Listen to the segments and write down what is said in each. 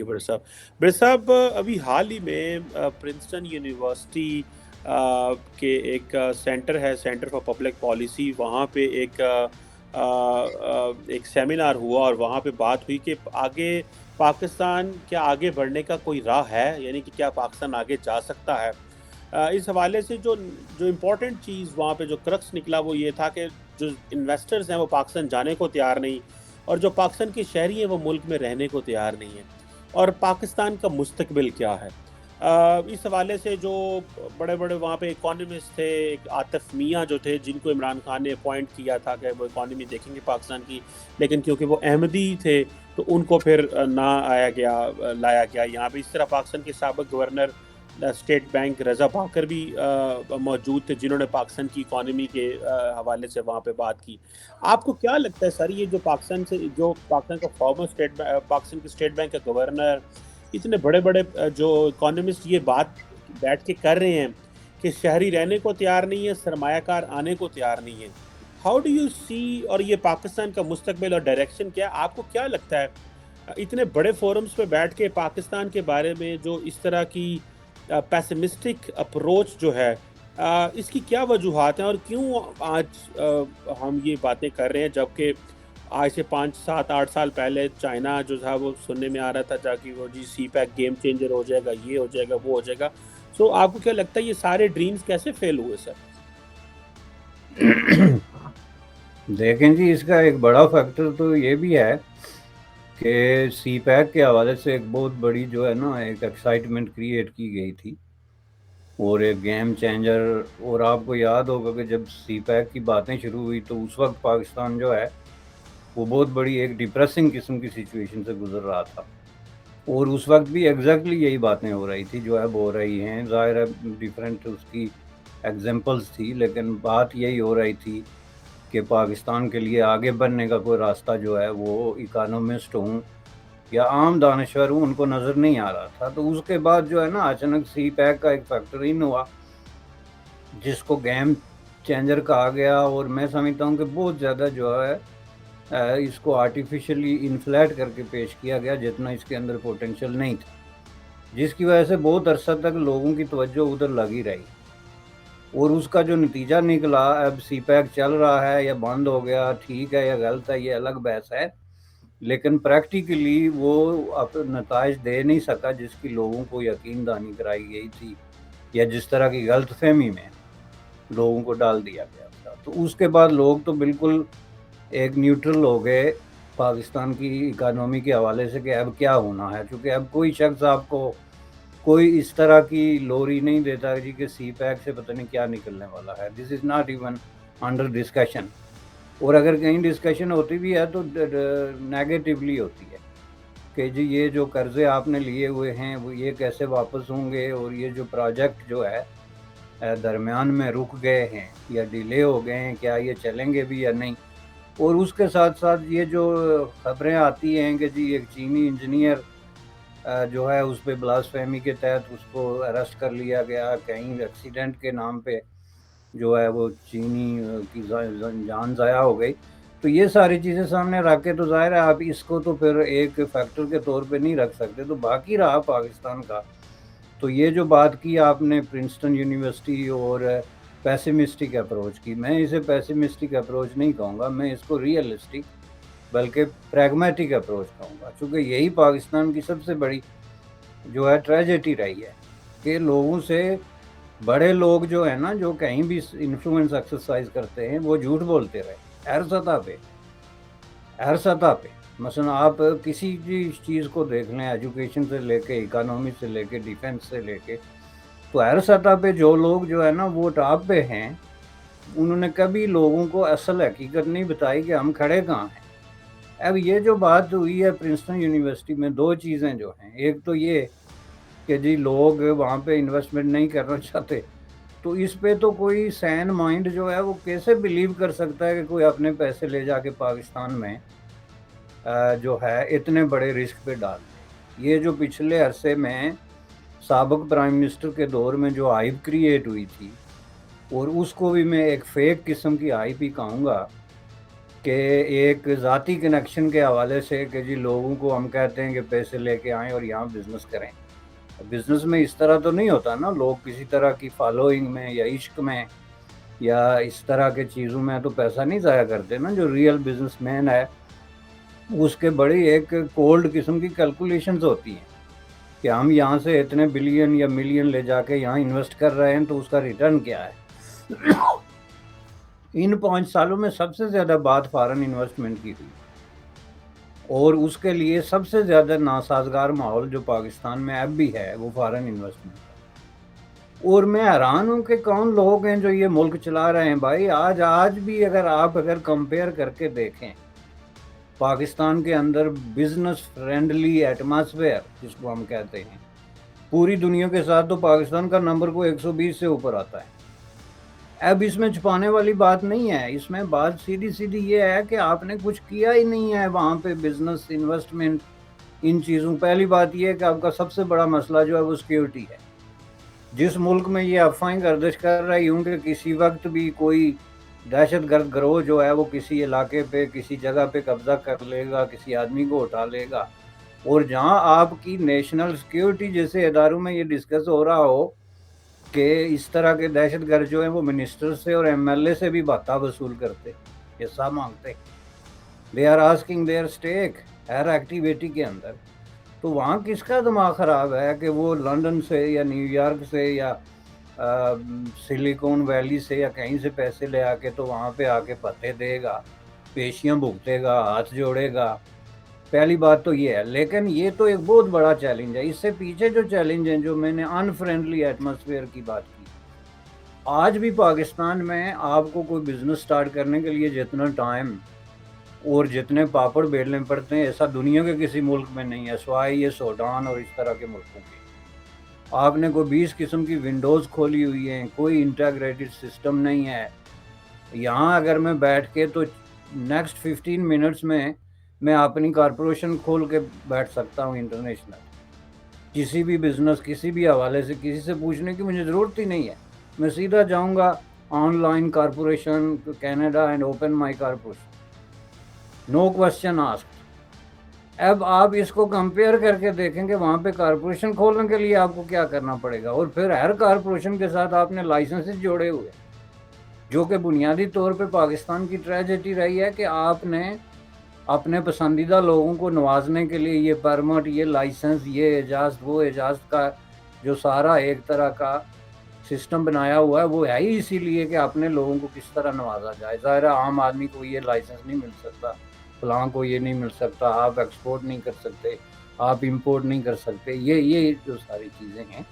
جی، بڑے صاحب ابھی حال ہی میں پرنسٹن یونیورسٹی کے ایک سینٹر ہے، سینٹر فار پبلک پالیسی، وہاں پہ ایک سیمینار ہوا اور وہاں پہ بات ہوئی کہ آگے پاکستان کیا آگے بڑھنے کا کوئی راہ ہے، یعنی کہ کیا پاکستان آگے جا سکتا ہے۔ اس حوالے سے جو جو امپورٹنٹ چیز وہاں پہ جو کرکس نکلا وہ یہ تھا کہ جو انویسٹرز ہیں وہ پاکستان جانے کو تیار نہیں، اور جو پاکستان کے شہری ہیں وہ ملک میں رہنے کو تیار نہیں ہیں، اور پاکستان کا مستقبل کیا ہے۔ اس حوالے سے جو بڑے بڑے وہاں پہ اکانومسٹ تھے، ایک عاطف میاں جو تھے جن کو عمران خان نے اپوائنٹ کیا تھا کہ وہ اکانومی دیکھیں گے پاکستان کی، لیکن کیونکہ وہ احمدی تھے تو ان کو پھر لایا گیا یہاں پہ۔ اس طرح پاکستان کے سابق گورنر اسٹیٹ بینک رضا باکر بھی موجود تھے، جنہوں نے پاکستان کی اکانومی کے حوالے سے وہاں پہ بات کی۔ آپ کو کیا لگتا ہے سر، یہ جو پاکستان کا فارمر پاکستان کے اسٹیٹ بینک کا گورنر، اتنے بڑے بڑے جو اکانومسٹ یہ بات بیٹھ کے کر رہے ہیں کہ شہری رہنے کو تیار نہیں ہے، سرمایہ کار آنے کو تیار نہیں ہے، ہاؤ ڈو یو سی، اور یہ پاکستان کا مستقبل اور ڈائریکشن کیا ہے؟ آپ کو کیا لگتا ہے اتنے بڑے فورمز پہ بیٹھ کے پاکستان کے بارے میں جو اس طرح کی پیسمسٹک اپروچ جو ہے، اس کی کیا وجوہات ہیں، اور کیوں آج ہم یہ باتیں کر رہے ہیں، جبکہ آج سے 5 7 8 سال پہلے چائنا جو تھا وہ سننے میں آ رہا تھا جا کہ وہ جی سی پیک گیم چینجر ہو جائے گا، یہ ہو جائے گا، وہ ہو جائے گا۔ سو آپ کو کیا لگتا ہے یہ سارے ڈریمز کیسے فیل ہوئے سر؟ دیکھیں جی، اس کا ایک بڑا فیکٹر تو یہ بھی ہے کہ سی پیک کے حوالے سے ایک بہت بڑی جو ہے نا ایک ایکسائٹمنٹ کریٹ کی گئی تھی اور ایک گیم چینجر۔ اور آپ کو یاد ہوگا کہ جب سی پیک کی باتیں شروع ہوئی تو اس وقت پاکستان جو ہے وہ بہت بڑی ایک ڈپریسنگ قسم کی سچویشن سے گزر رہا تھا، اور اس وقت بھی ایگزیکٹلی یہی باتیں ہو رہی تھی جو اب ہو رہی ہیں۔ ظاہر ہے ڈفرینٹ اس کی ایگزامپلس تھی، لیکن بات یہی ہو رہی تھی کہ پاکستان کے لیے آگے بڑھنے کا کوئی راستہ جو ہے وہ اکانومسٹ ہوں یا عام دانشور ہوں ان کو نظر نہیں آ رہا تھا۔ تو اس کے بعد جو ہے نا اچانک سی پیک کا ایک فیکٹر ان ہوا جس کو گیم چینجر کہا گیا، اور میں سمجھتا ہوں کہ بہت زیادہ جو ہے اس کو آرٹیفیشلی انفلیٹ کر کے پیش کیا گیا جتنا اس کے اندر پوٹینشیل نہیں تھا، جس کی وجہ سے بہت عرصہ تک لوگوں کی توجہ ادھر لگی رہی، اور اس کا جو نتیجہ نکلا، اب سی پیک چل رہا ہے یا بند ہو گیا، ٹھیک ہے یا غلط ہے یہ الگ بحث ہے، لیکن پریکٹیکلی وہ نتائج دے نہیں سکا جس کی لوگوں کو یقین دہانی کرائی گئی تھی یا جس طرح کی غلط فہمی میں لوگوں کو ڈال دیا گیا تھا۔ تو اس کے بعد لوگ تو بالکل ایک نیوٹرل ہو گئے پاکستان کی اکانومی کے حوالے سے کہ اب کیا ہونا ہے، چونکہ اب کوئی شخص آپ کو کوئی اس طرح کی لوری نہیں دیتا جی کہ سی پیک سے پتہ نہیں کیا نکلنے والا ہے۔ This is not even under discussion, اور اگر کہیں ڈسکشن ہوتی بھی ہے تو نیگیٹولی ہوتی ہے کہ جی یہ جو قرضے آپ نے لیے ہوئے ہیں وہ یہ کیسے واپس ہوں گے، اور یہ جو پروجیکٹ جو ہے درمیان میں رک گئے ہیں یا ڈیلے ہو گئے ہیں کیا یہ چلیں گے بھی یا نہیں۔ اور اس کے ساتھ ساتھ یہ جو خبریں آتی ہیں کہ جی ایک چینی انجینئر جو ہے اس پہ بلاس فہمی کے تحت اس کو اریسٹ کر لیا گیا، کہیں ایکسیڈنٹ کے نام پہ جو ہے وہ چینی کی جان ضائع ہو گئی۔ تو یہ ساری چیزیں سامنے رکھ کے تو ظاہر ہے آپ اس کو تو پھر ایک فیکٹر کے طور پہ نہیں رکھ سکتے۔ تو باقی رہا پاکستان کا، تو یہ جو بات کی آپ نے پرنسٹن یونیورسٹی اور پیسمسٹک اپروچ کی، میں اسے پیسمسٹک اپروچ نہیں کہوں گا، میں اس کو ریئلسٹک بلکہ پریگمیٹک اپروچ کہوں گا، چونکہ یہی پاکستان کی سب سے بڑی جو ہے ٹریجڈی رہی ہے کہ لوگوں سے بڑے لوگ جو ہیں نا جو کہیں بھی انفلوئنس ایکسرسائز کرتے ہیں وہ جھوٹ بولتے رہے ہر سطح پہ۔ مثلا آپ کسی بھی چیز کو دیکھ لیں، ایجوکیشن سے لے کے اکانومی سے لے کے ڈیفنس سے لے کے، تو ہر سطح پہ جو لوگ جو ہے نا وہ ٹاپ پہ ہیں، انہوں نے کبھی لوگوں کو اصل حقیقت نہیں بتائی کہ ہم کھڑے کہاں ہیں۔ اب یہ جو بات ہوئی ہے پرنسٹن یونیورسٹی میں، دو چیزیں جو ہیں، ایک تو یہ کہ جی لوگ وہاں پہ انویسٹمنٹ نہیں کرنا چاہتے، تو اس پہ تو کوئی سین مائنڈ جو ہے وہ کیسے بلیو کر سکتا ہے کہ کوئی اپنے پیسے لے جا کے پاکستان میں جو ہے اتنے بڑے رسک پہ ڈال دے۔ یہ جو پچھلے عرصے میں سابق پرائم منسٹر کے دور میں جو ہائپ کریٹ ہوئی تھی، اور اس کو بھی میں ایک فیک قسم کی ہائپ ہی کہوں گا کہ ایک ذاتی کنیکشن کے حوالے سے کہ جی لوگوں کو ہم کہتے ہیں کہ پیسے لے کے آئیں اور یہاں بزنس کریں. بزنس میں اس طرح تو نہیں ہوتا نا, لوگ کسی طرح کی فالوئنگ میں یا عشق میں یا اس طرح کے چیزوں میں تو پیسہ نہیں ضائع کرتے نا. جو ریئل بزنس مین ہے اس کے بڑی ایک کولڈ قسم کی کیلکولیشنز ہوتی ہیں کہ ہم یہاں سے اتنے بلین یا ملین لے جا کے یہاں انویسٹ کر رہے ہیں تو اس کا ریٹرن کیا ہے. ان 5 سالوں میں سب سے زیادہ بات فارن انویسٹمنٹ کی ہوئی اور اس کے لیے سب سے زیادہ ناسازگار ماحول جو پاکستان میں اب بھی ہے وہ فارن انویسٹمنٹ ہے. اور میں حیران ہوں کہ کون لوگ ہیں جو یہ ملک چلا رہے ہیں بھائی. آج بھی اگر کمپیئر کر کے دیکھیں پاکستان کے اندر بزنس فرینڈلی ایٹماسفیئر جس کو ہم کہتے ہیں پوری دنیا کے ساتھ تو پاکستان کا نمبر کو 120 سے اوپر آتا ہے. اب اس میں چھپانے والی بات نہیں ہے, اس میں بات سیدھی یہ ہے کہ آپ نے کچھ کیا ہی نہیں ہے وہاں پہ بزنس انویسٹمنٹ ان چیزوں. پہلی بات یہ ہے کہ آپ کا سب سے بڑا مسئلہ جو ہے وہ سیکیورٹی ہے. جس ملک میں یہ افواہیں گردش کر رہی ہوں کہ کسی وقت بھی کوئی دہشت گرد گروہ جو ہے وہ کسی علاقے پہ کسی جگہ پہ قبضہ کر لے گا, کسی آدمی کو اٹھا لے گا, اور جہاں آپ کی نیشنل سیکیورٹی جیسے اداروں میں یہ ڈسکس ہو رہا ہو کہ اس طرح کے دہشت گرد جو ہیں وہ منسٹر سے اور ایم ایل اے سے بھی بھتہ وصول کرتے, حصہ مانگتے, they are asking their stake ہر ایکٹیویٹی کے اندر. تو وہاں کس کا دماغ خراب ہے کہ وہ لندن سے یا نیو یارک سے یا سلیکون ویلی سے یا کہیں سے پیسے لے آ کے تو وہاں پہ آ کے پتے دے گا, پیشیاں بھگتے گا, ہاتھ جوڑے گا. پہلی بات تو یہ ہے. لیکن یہ تو ایک بہت بڑا چیلنج ہے. اس سے پیچھے جو چیلنج ہیں جو میں نے ان فرینڈلی ایٹماسفیئر کی بات کی, آج بھی پاکستان میں آپ کو کوئی بزنس سٹارٹ کرنے کے لیے جتنا ٹائم اور جتنے پاپڑ بیلنے پڑتے ہیں ایسا دنیا کے کسی ملک میں نہیں ہے سوائے یہ سوڈان اور اس طرح کے ملکوں کے. آپ نے کوئی 20 قسم کی ونڈوز کھولی ہوئی ہیں, کوئی انٹیگریٹڈ سسٹم نہیں ہے. یہاں اگر میں بیٹھ کے تو نیکسٹ 15 منٹس میں اپنی کارپوریشن کھول کے بیٹھ سکتا ہوں انٹرنیشنل. کسی بھی بزنس کسی بھی حوالے سے کسی سے پوچھنے کی مجھے ضرورت ہی نہیں ہے. میں سیدھا جاؤں گا online corporation Canada and open my corporation, no question asked. اب آپ اس کو کمپیئر کر کے دیکھیں کہ وہاں پہ کارپوریشن کھولنے کے لیے آپ کو کیا کرنا پڑے گا, اور پھر ہر کارپوریشن کے ساتھ آپ نے لائسنس جوڑے ہوئے, جو کہ بنیادی طور پہ پاکستان کی ٹریجڈی رہی ہے کہ آپ نے اپنے پسندیدہ لوگوں کو نوازنے کے لیے یہ پرمٹ, یہ لائسنس, یہ اجازت, وہ اجازت کا جو سارا ایک طرح کا سسٹم بنایا ہوا ہے وہ ہے ہی اسی لیے کہ اپنے لوگوں کو کس طرح نوازا جائے. ظاہر عام آدمی کو یہ لائسنس نہیں مل سکتا, فلاں کو یہ نہیں مل سکتا, آپ ایکسپورٹ نہیں کر سکتے, آپ امپورٹ نہیں کر سکتے, یہ جو ساری چیزیں ہیں.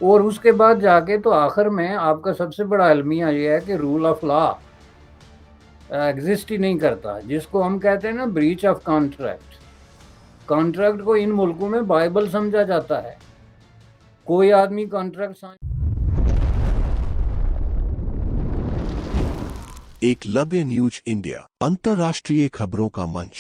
اور اس کے بعد جا کے تو آخر میں آپ کا سب سے بڑا المیہ یہ ہے کہ رول آف لا ایگزسٹ ہی نہیں کرتا, جس کو ہم کہتے ہیں نا بریچ آف کانٹریکٹ. کانٹریکٹ کو ان ملکوں میں بائبل سمجھا جاتا ہے. کوئی آدمی کانٹریکٹ ایک لبِ نیوز انڈیا انترراشٹریہ خبروں کا منچ.